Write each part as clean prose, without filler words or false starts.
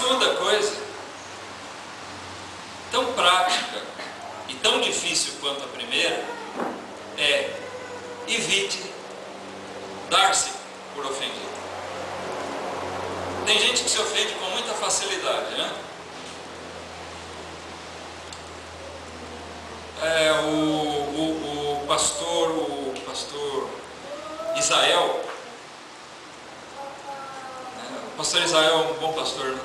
segunda coisa, tão prática e tão difícil quanto a primeira, é: evite dar-se por ofendido. Tem gente que se ofende com muita facilidade, né? O pastor Israel, o pastor Israel é um bom pastor, né?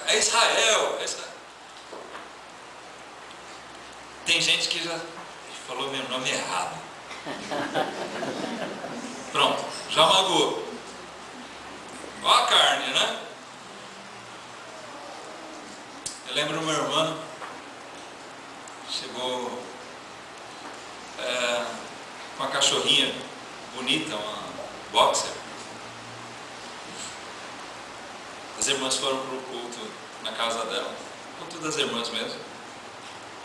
É Israel. Tem gente que já falou meu nome errado. Pronto, já magoou. Olha a carne, né? Eu lembro do meu irmão, chegou com uma cachorrinha bonita, uma boxer. As irmãs foram para o culto na casa dela, culto das irmãs mesmo.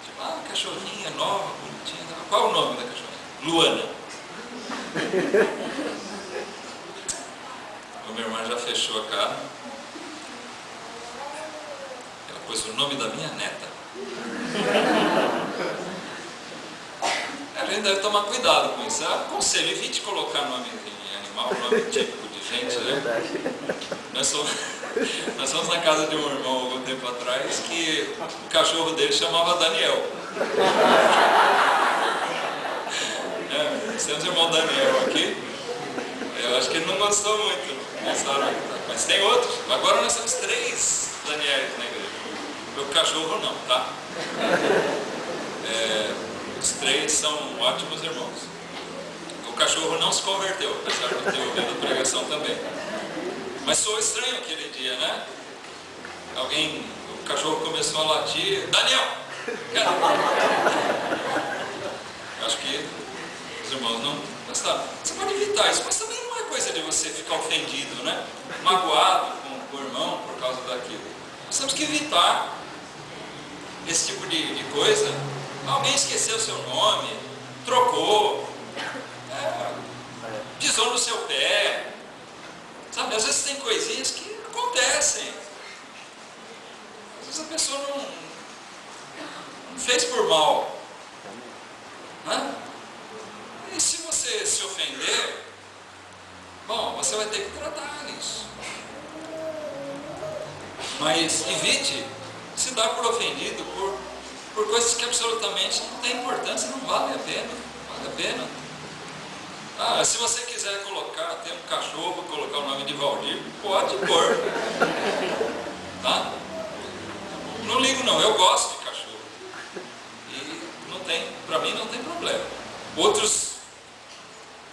Tipo, cachorrinha nova, bonitinha. Qual é o nome da cachorrinha? Luana. O meu irmão já fechou a cara. Ela pôs o nome da minha neta. A gente deve tomar cuidado com isso. Aconselho, evite colocar nome de animal, nome típico de gente, né? Nós fomos na casa de um irmão algum tempo atrás que o cachorro dele chamava Daniel. Nós temos o irmão Daniel aqui. Eu acho que ele não gostou muito. Mas tem outros. Agora nós temos 3 Daniels na igreja. O cachorro não, tá? Os 3 são ótimos irmãos. O cachorro não se converteu, apesar de eu ter ouvido a pregação também. Mas soou estranho aquele dia, né? O cachorro começou a latir. Daniel! Acho que os irmãos não gostaram. Você pode evitar isso, mas também não é coisa de você ficar ofendido, né? Magoado com o irmão por causa daquilo. Nós temos que evitar esse tipo de coisa. Alguém esqueceu seu nome, trocou, pisou no seu pé. Sabe, às vezes tem coisinhas que acontecem. Às vezes a pessoa não fez por mal, né? E se você se ofender, bom, você vai ter que tratar isso. Mas evite se dar por ofendido por coisas que absolutamente não têm importância, não vale a pena. Vale a pena. Se você quiser ter um cachorro, colocar o nome de Valdir, pode pôr. Tá? Não ligo não, eu gosto de cachorro. E para mim não tem problema. Outros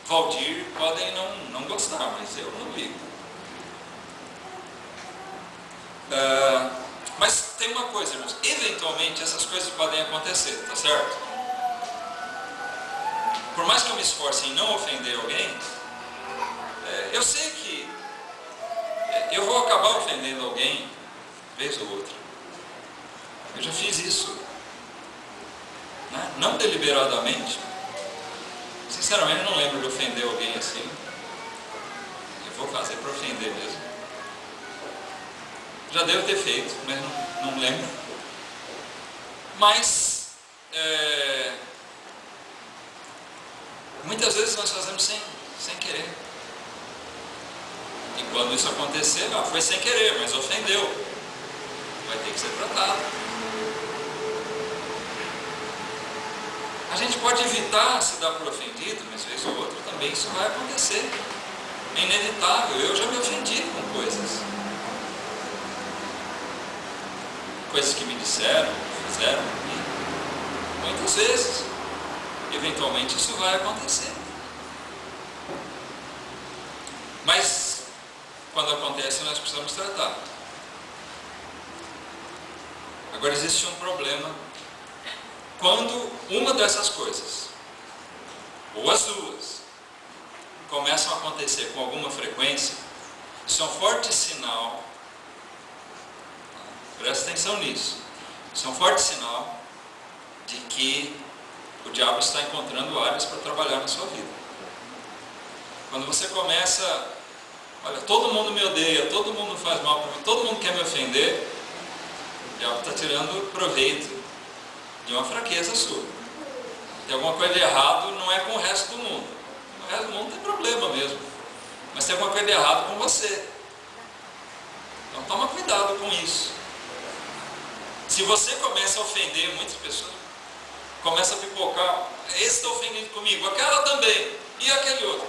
Valdir podem não gostar, mas eu não ligo. Mas tem uma coisa, irmãos, eventualmente essas coisas podem acontecer, tá certo? Por mais que eu me esforce em não ofender alguém, eu sei que eu vou acabar ofendendo alguém, vez ou outra. Eu já fiz isso, né? Não deliberadamente. Sinceramente, não lembro de ofender alguém assim. Eu vou fazer para ofender mesmo. Já devo ter feito, mas não lembro. Mas muitas vezes nós fazemos sem querer. E quando isso acontecer, foi sem querer, mas ofendeu. Vai ter que ser tratado. A gente pode evitar se dar por ofendido, mas vez ou outra também isso vai acontecer. É inevitável. Eu já me ofendi com coisas. Coisas que me disseram, fizeram comigo. Muitas vezes. Eventualmente isso vai acontecer. Mas quando acontece nós precisamos tratar. Agora existe um problema. Quando uma dessas coisas, ou as duas, começam a acontecer com alguma frequência, isso é um forte sinal. Presta atenção nisso. Isso é um forte sinal de que o diabo está encontrando áreas para trabalhar na sua vida. Quando você começa olha, todo mundo me odeia, todo mundo faz mal para mim, todo mundo quer me ofender, o diabo está tirando proveito de uma fraqueza sua. Tem alguma coisa de errado, não é com o resto do mundo. O resto do mundo tem problema mesmo, mas tem alguma coisa de errado com você. Então toma cuidado com isso. Se você começa a ofender muitas pessoas, começa a pipocar, esse está ofendendo comigo, aquela também, e aquele outro.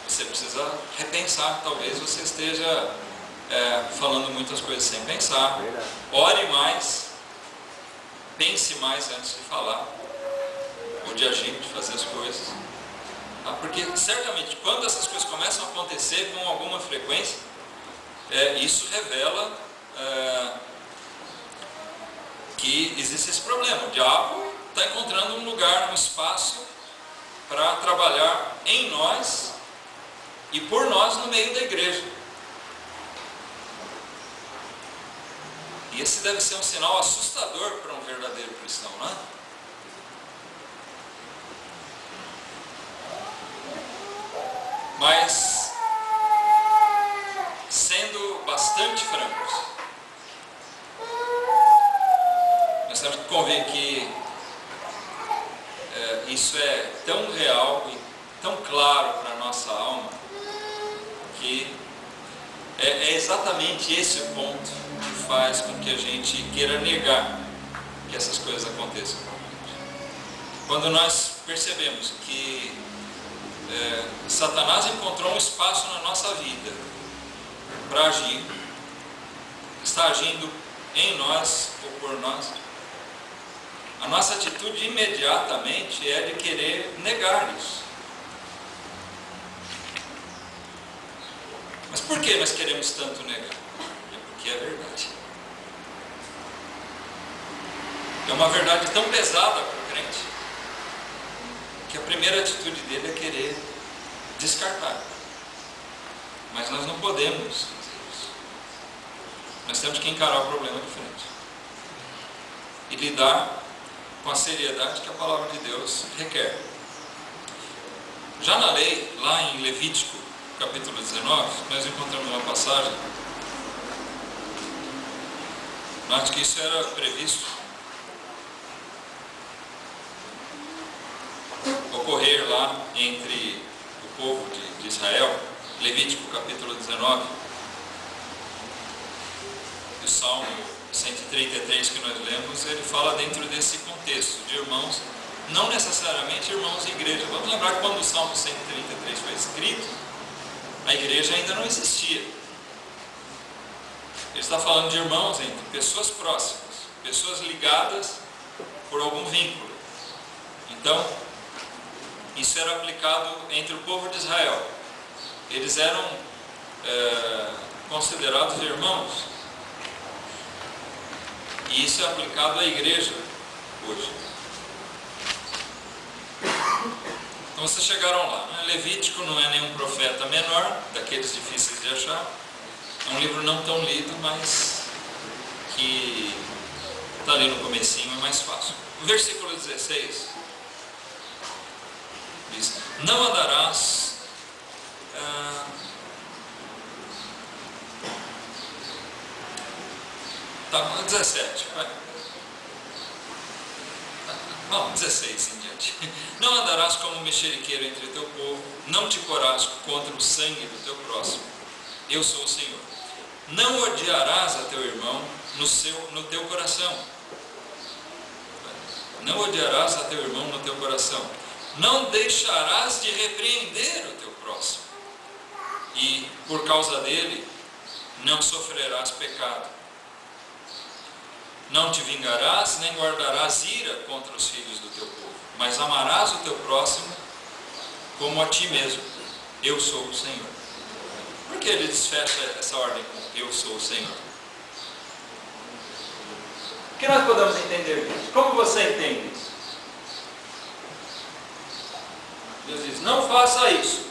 Você precisa repensar, talvez você esteja falando muitas coisas sem pensar. Ore mais, pense mais antes de falar, ou de agir, de fazer as coisas. Tá? Porque certamente quando essas coisas começam a acontecer com alguma frequência, isso revela que existe esse problema. O diabo está encontrando um lugar, um espaço para trabalhar em nós e por nós no meio da igreja. E esse deve ser um sinal assustador para um verdadeiro cristão, não é? Mas, sendo bastante francos, nós temos que convir que isso é tão real e tão claro para a nossa alma, que é exatamente esse o ponto que faz com que a gente queira negar que essas coisas aconteçam com a gente. Quando nós percebemos que Satanás encontrou um espaço na nossa vida para agir, está agindo em nós ou por nós, a nossa atitude imediatamente é de querer negar isso. Mas por que nós queremos tanto negar? É porque é verdade. É uma verdade tão pesada para o crente, que a primeira atitude dele é querer descartar. Mas nós não podemos fazer isso. Nós temos que encarar o problema de frente e lidar com a seriedade que a palavra de Deus requer. Já na lei, lá em Levítico, capítulo 19, nós encontramos uma passagem, mas que isso era previsto ocorrer lá entre o povo de Israel. Levítico capítulo 19, o Salmo 133 que nós lemos, ele fala dentro desse contexto de irmãos, não necessariamente irmãos em igreja. Vamos lembrar que quando o Salmo 133 foi escrito, a igreja ainda não existia. Ele está falando de irmãos entre pessoas próximas, pessoas ligadas por algum vínculo. Então, isso era aplicado entre o povo de Israel. Eles eram considerados irmãos. E isso é aplicado à igreja hoje. Então vocês chegaram lá, né? Levítico não é nenhum profeta menor, daqueles difíceis de achar. É um livro não tão lido, mas que está ali no comecinho, é mais fácil. O versículo 16 diz: não andarás tá, 17, vai. Não, 16 em diante. Não andarás como mexeriqueiro entre o teu povo, não te porás contra o sangue do teu próximo. Eu sou o Senhor. Não odiarás a teu irmão no teu coração. Não odiarás a teu irmão no teu coração. Não deixarás de repreender o teu próximo. E por causa dele não sofrerás pecado. Não te vingarás, nem guardarás ira contra os filhos do teu povo, mas amarás o teu próximo como a ti mesmo. Eu sou o Senhor. Por que ele desfecha essa ordem com eu sou o Senhor? O que nós podemos entender disso? Como você entende isso? Deus diz, não faça isso.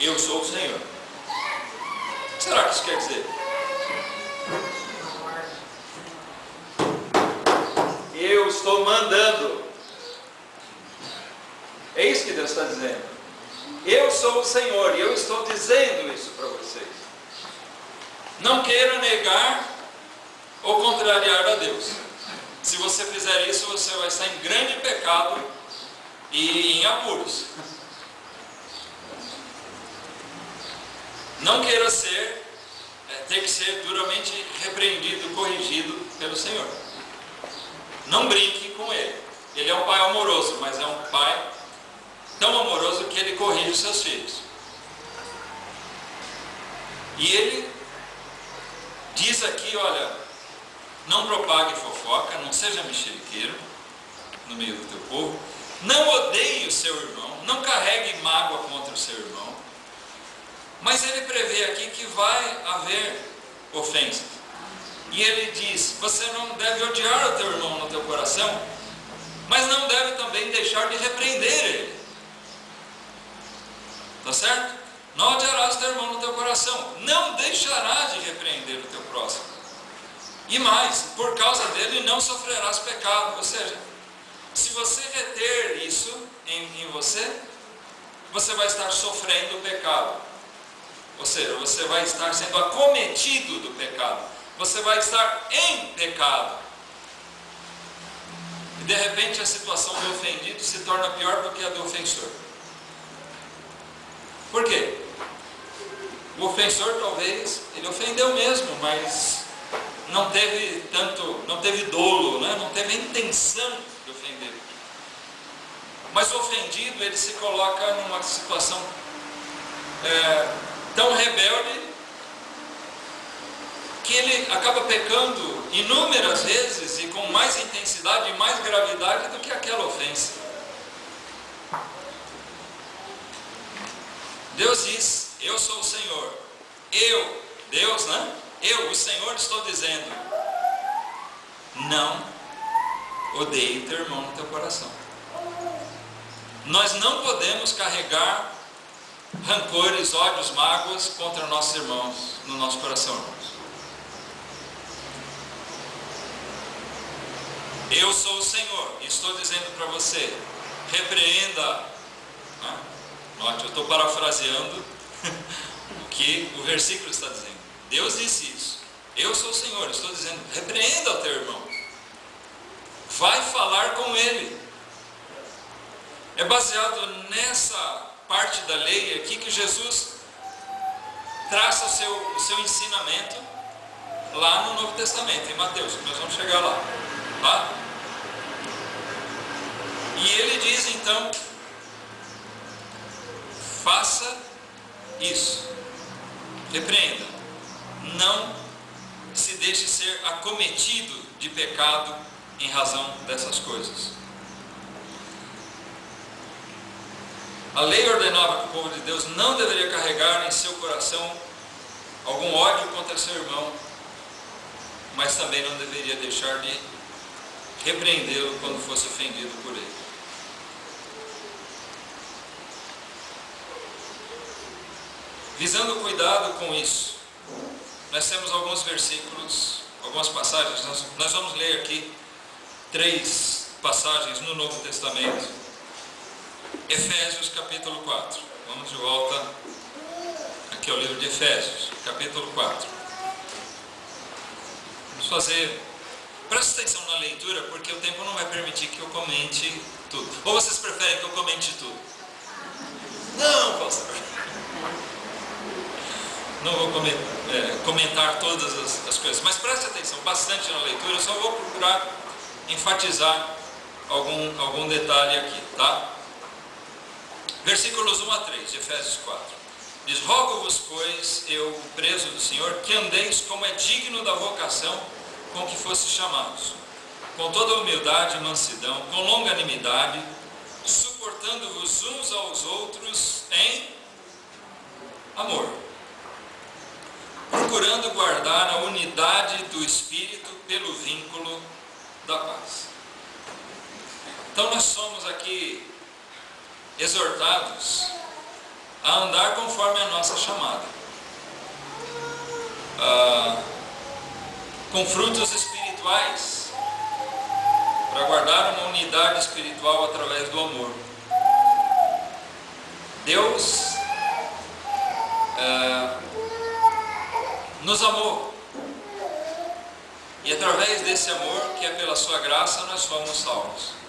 Eu sou o Senhor. O que será que isso quer dizer? Eu estou mandando. É isso que Deus está dizendo. eu sou o Senhor, e eu estou dizendo isso para vocês. Não queira negar ou contrariar a Deus. Se você fizer isso, você vai estar em grande pecado e em apuros. Não queira ter que ser duramente repreendido, corrigido pelo Senhor. Não brinque com Ele. Ele é um pai amoroso, mas é um pai tão amoroso que Ele corrige os seus filhos. E Ele diz aqui, olha, não propague fofoca, não seja mexeriqueiro no meio do teu povo, não odeie o seu irmão, não carregue mágoa contra o seu irmão. Mas Ele prevê aqui que vai haver ofensas. E Ele diz, você não deve odiar o teu irmão no teu coração, mas não deve também deixar de repreender ele. Tá certo? Não odiarás teu irmão no teu coração, não deixarás de repreender o teu próximo. E mais, por causa dele não sofrerás pecado. Ou seja, se você reter isso em você, você vai estar sofrendo o pecado. Ou seja, você vai estar sendo acometido do pecado. Você vai estar em pecado. E de repente a situação do ofendido se torna pior do que a do ofensor. Por quê? O ofensor talvez, ele ofendeu mesmo, mas não teve dolo, né? Não teve a intenção de ofender. Mas o ofendido, ele se coloca numa situação tão rebelde que ele acaba pecando inúmeras vezes e com mais intensidade e mais gravidade do que aquela ofensa. Deus diz, eu sou o Senhor. Deus, né? Eu, o Senhor, estou dizendo, não odeie teu irmão no teu coração. Nós não podemos carregar rancores, ódios, mágoas contra nossos irmãos no nosso coração, irmãos. Eu sou o Senhor e estou dizendo para você, repreenda. Note, eu estou parafraseando o que o versículo está dizendo. Deus disse isso. Eu sou o Senhor, estou dizendo, repreenda o teu irmão. Vai falar com ele. É baseado nessa parte da lei aqui que Jesus traça o seu ensinamento lá no Novo Testamento, em Mateus, que nós vamos chegar lá. Tá? E ele diz então, faça isso, repreenda, não se deixe ser acometido de pecado em razão dessas coisas. A lei ordenava que o povo de Deus não deveria carregar em seu coração algum ódio contra seu irmão, mas também não deveria deixar de repreendê-lo quando fosse ofendido por ele. Visando cuidado com isso, nós temos alguns versículos, algumas passagens, nós vamos ler aqui 3 passagens no Novo Testamento. Efésios capítulo 4, vamos de volta aqui ao livro de Efésios, capítulo 4. Vamos fazer, presta atenção na leitura, porque o tempo não vai permitir que eu comente tudo. Ou vocês preferem que eu comente tudo? Não, pastor. Não vou comentar todas as coisas, mas preste atenção bastante na leitura. Eu só vou procurar enfatizar algum detalhe aqui, tá? Versículos 1 a 3 de Efésios 4. Diz, rogo-vos, pois, eu, preso do Senhor, que andeis como é digno da vocação com que fostes chamados, com toda humildade e mansidão, com longanimidade, suportando-vos uns aos outros em amor, procurando guardar a unidade do Espírito pelo vínculo da paz. Então nós somos aqui exortados a andar conforme a nossa chamada, com frutos espirituais, para guardar uma unidade espiritual através do amor. Deus nos amou. E através desse amor, que é pela sua graça, nós fomos salvos.